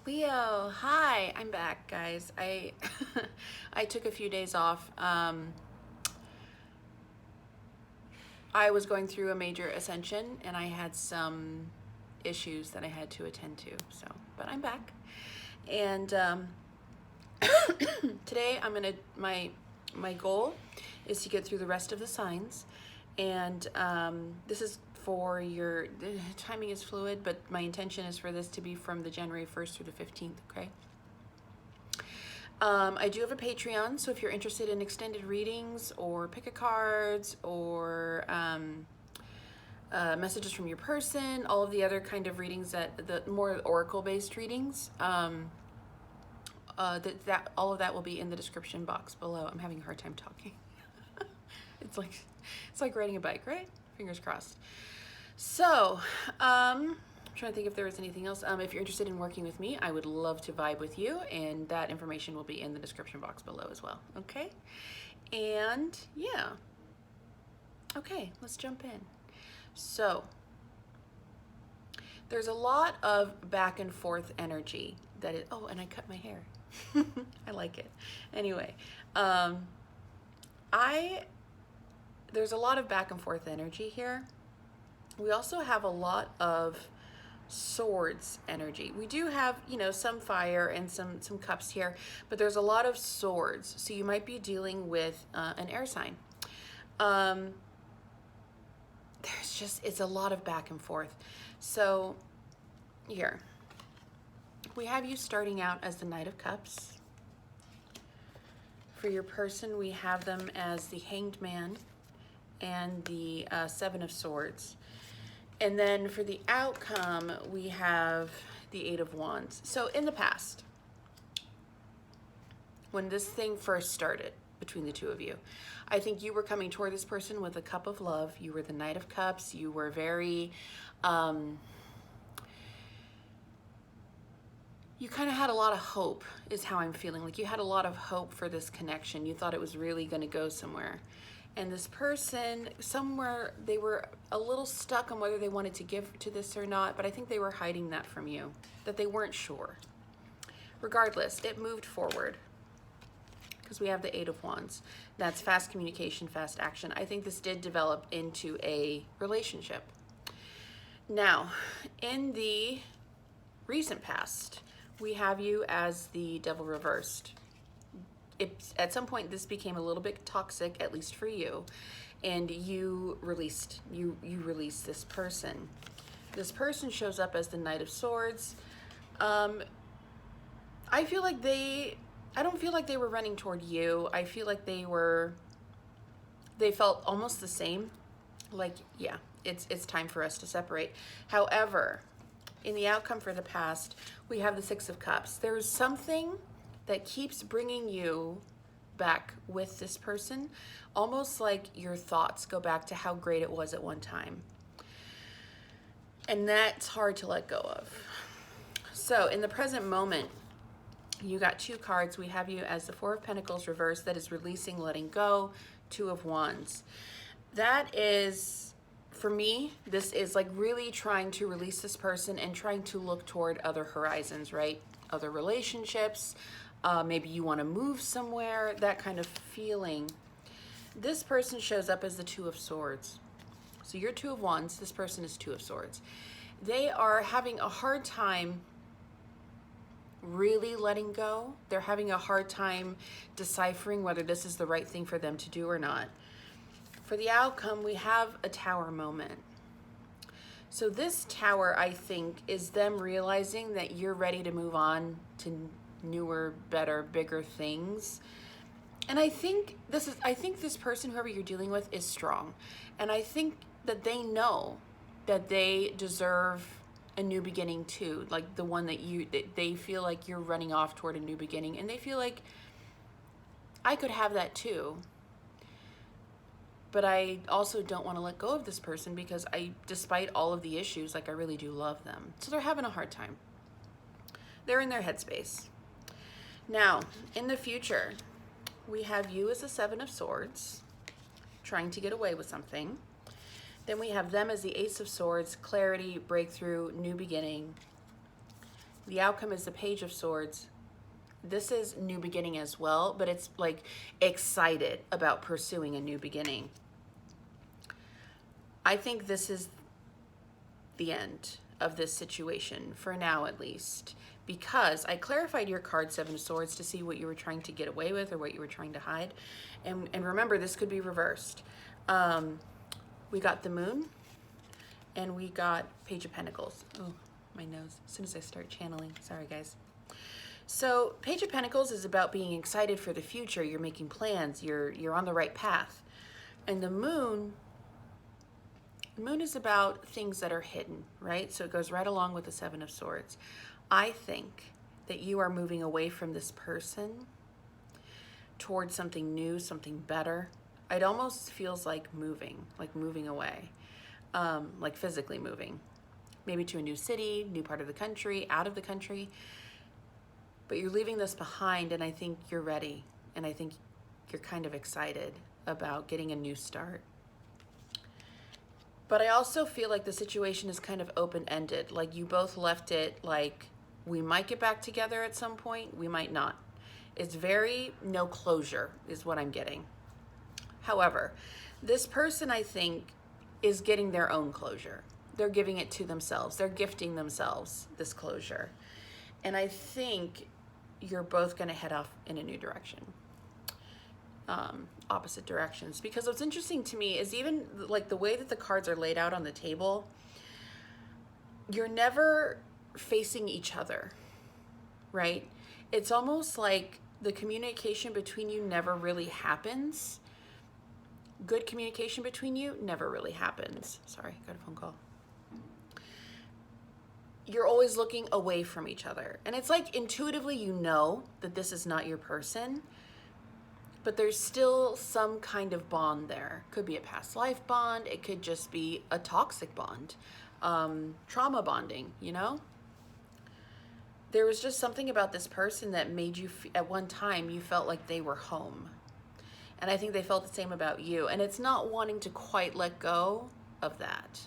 Leo, hi, I'm back, guys. I I took a few days off. I was going through a major ascension and I had some issues that I had to attend to. But I'm back. And today my goal is to get through the rest of the signs. And this is for the timing is fluid, but my intention is for this to be from the January 1st through the 15th, okay? I do have a Patreon, so if you're interested in extended readings or pick-a-cards or messages from your person, all of the other kind of readings the more oracle-based readings, all of that will be in the description box below. I'm having a hard time talking. It's like riding a bike, right? Fingers crossed. So, I'm trying to think if there is anything else. If you're interested in working with me, I would love to vibe with you, and that information will be in the description box below as well. Okay? And yeah. Okay, let's jump in. So, there's a lot of back and forth energy that is, oh, and I cut my hair. I like it. Anyway, there's a lot of back and forth energy here. We also have a lot of swords energy. We do have, some fire and some cups here, but there's a lot of swords. So you might be dealing with an air sign. It's a lot of back and forth. So here, we have you starting out as the Knight of Cups. For your person, we have them as the Hanged Man and the Seven of Swords. And then for the outcome, we have the Eight of Wands. So in the past, when this thing first started between the two of you, I think you were coming toward this person with a cup of love. You were the Knight of Cups. You were very, you kind of had a lot of hope is how I'm feeling. Like you had a lot of hope for this connection. You thought it was really going to go somewhere. And this person, somewhere, they were a little stuck on whether they wanted to give to this or not, but I think they were hiding that from you, that they weren't sure. Regardless, it moved forward because we have the Eight of Wands. That's fast communication, fast action. I think this did develop into a relationship. Now, in the recent past, we have you as the Devil reversed. At some point this became a little bit toxic, at least for you, and you released this person. This person shows up as the Knight of Swords. I don't feel like they were running toward you. I feel like they felt almost the same. Like, yeah, it's time for us to separate. However, in the outcome for the past, we have the Six of Cups. There's something that keeps bringing you back with this person, almost like your thoughts go back to how great it was at one time. And that's hard to let go of. So in the present moment, you got two cards. We have you as the Four of Pentacles reversed, that is releasing, letting go. Two of Wands. That is, for me, this is like really trying to release this person and trying to look toward other horizons, right? Other relationships. Maybe you want to move somewhere, that kind of feeling. This person shows up as the Two of Swords. So you're Two of Wands, this person is Two of Swords. They are having a hard time really letting go. They're having a hard time deciphering whether this is the right thing for them to do or not. For the outcome, we have a Tower moment. So this Tower, I think, is them realizing that you're ready to move on to newer, better, bigger things. And I think this person, whoever you're dealing with, is strong. And I think that they know that they deserve a new beginning too. Like the one that they feel like you're running off toward a new beginning. And they feel like I could have that too. But I also don't want to let go of this person because despite all of the issues, like I really do love them. So they're having a hard time. They're in their headspace. Now, in the future, we have you as the Seven of Swords, trying to get away with something. Then we have them as the Ace of Swords, clarity, breakthrough, new beginning. The outcome is the Page of Swords. This is new beginning as well, but it's like excited about pursuing a new beginning. I think this is the end of this situation, for now at least, because I clarified your card, Seven of Swords, to see what you were trying to get away with or what you were trying to hide. And remember, this could be reversed. We got the Moon, and we got Page of Pentacles. Oh, my nose, as soon as I start channeling. Sorry, guys. So Page of Pentacles is about being excited for the future. You're making plans. You're on the right path. And the Moon is about things that are hidden, right? So it goes right along with the Seven of Swords. I think that you are moving away from this person towards something new, something better. It almost feels like moving away, like physically moving, maybe to a new city, new part of the country, out of the country. But you're leaving this behind, and I think you're ready, and I think you're kind of excited about getting a new start. But I also feel like the situation is kind of open-ended. Like you both left it like, we might get back together at some point, we might not. It's very no closure is what I'm getting. However, this person, I think, is getting their own closure. They're giving it to themselves. They're gifting themselves this closure. And I think you're both going to head off in a new direction. Opposite directions. Because what's interesting to me is even like the way that the cards are laid out on the table, you're never facing each other, right? It's almost like the communication between you never really happens. Good communication between you never really happens. Sorry, got a phone call. You're always looking away from each other. And it's like intuitively you know that this is not your person, but there's still some kind of bond there. Could be a past life bond. It could just be a toxic bond. Trauma bonding, you know? There was just something about this person that made you, at one time, you felt like they were home. And I think they felt the same about you. And it's not wanting to quite let go of that.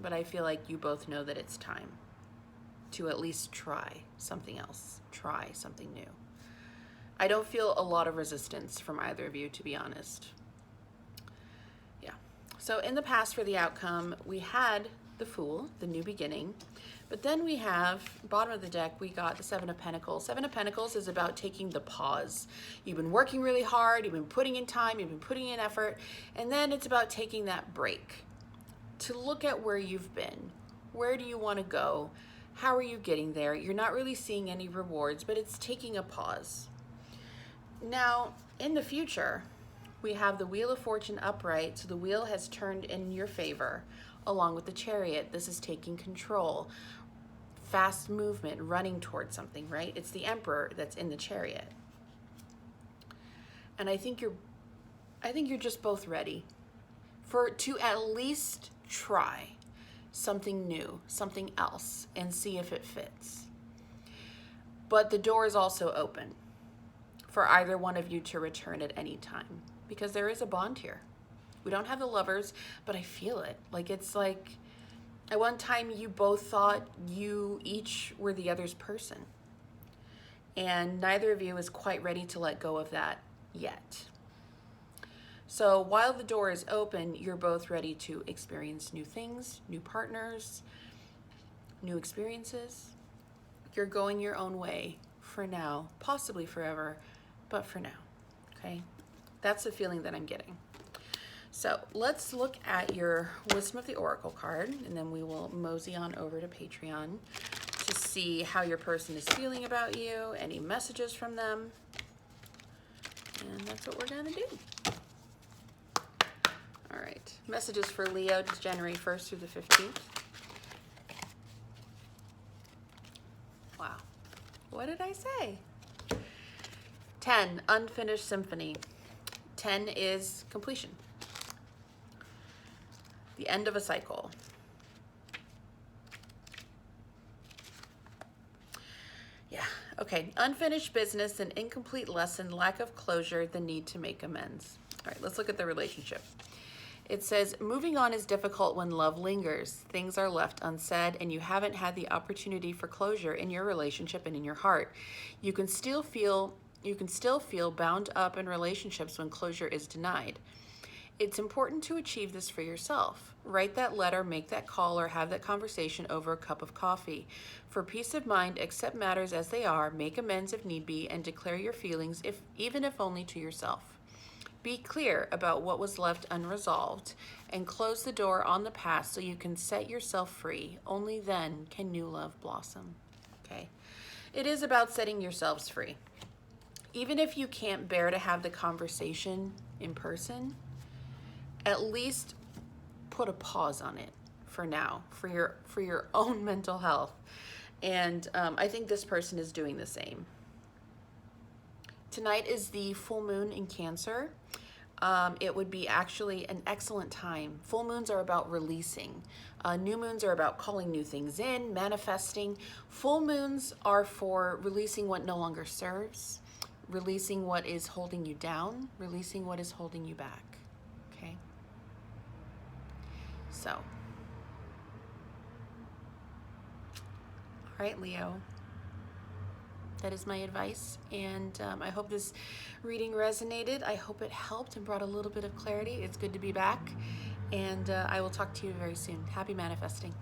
But I feel like you both know that it's time to at least try something else, try something new. I don't feel a lot of resistance from either of you, to be honest. Yeah. So in the past, for the outcome, we had the Fool, the new beginning, but then we have, bottom of the deck, we got the Seven of Pentacles. Seven of Pentacles is about taking the pause. You've been working really hard, you've been putting in time, you've been putting in effort, and then it's about taking that break to look at where you've been. Where do you want to go? How are you getting there? You're not really seeing any rewards, but it's taking a pause. Now, in the future, we have the Wheel of Fortune upright, so the wheel has turned in your favor, along with the Chariot. This is taking control, fast movement, running towards something, right? It's the Emperor that's in the Chariot. And I think you're just both ready to at least try something new, something else, and see if it fits. But the door is also open for either one of you to return at any time, because there is a bond here. We don't have the Lovers, but I feel it. Like, it's like at one time you both thought you each were the other's person, and neither of you is quite ready to let go of that yet. So while the door is open, you're both ready to experience new things, new partners, new experiences. You're going your own way for now, possibly forever, but for now, okay? That's the feeling that I'm getting. So let's look at your Wisdom of the Oracle card, and then we will mosey on over to Patreon to see how your person is feeling about you, any messages from them, and that's what we're gonna do. All right, messages for Leo, January 1st through the 15th. Wow, what did I say? 10, unfinished symphony. 10 is completion. The end of a cycle. Yeah, okay, unfinished business, an incomplete lesson, lack of closure, the need to make amends. All right, let's look at the relationship. It says, moving on is difficult when love lingers. Things are left unsaid, and you haven't had the opportunity for closure in your relationship and in your heart. You can still feel bound up in relationships when closure is denied. It's important to achieve this for yourself. Write that letter, make that call, or have that conversation over a cup of coffee. For peace of mind, accept matters as they are, make amends if need be, and declare your feelings, even if only to yourself. Be clear about what was left unresolved and close the door on the past so you can set yourself free. Only then can new love blossom. Okay? It is about setting yourselves free. Even if you can't bear to have the conversation in person, at least put a pause on it for now, for your own mental health. And I think this person is doing the same. Tonight is the full moon in Cancer. It would be actually an excellent time. Full moons are about releasing. New moons are about calling new things in, manifesting. Full moons are for releasing what no longer serves, releasing what is holding you down, releasing what is holding you back. Okay? So, all right, Leo. That is my advice, and I hope this reading resonated. I hope it helped and brought a little bit of clarity. It's good to be back, and I will talk to you very soon. Happy manifesting.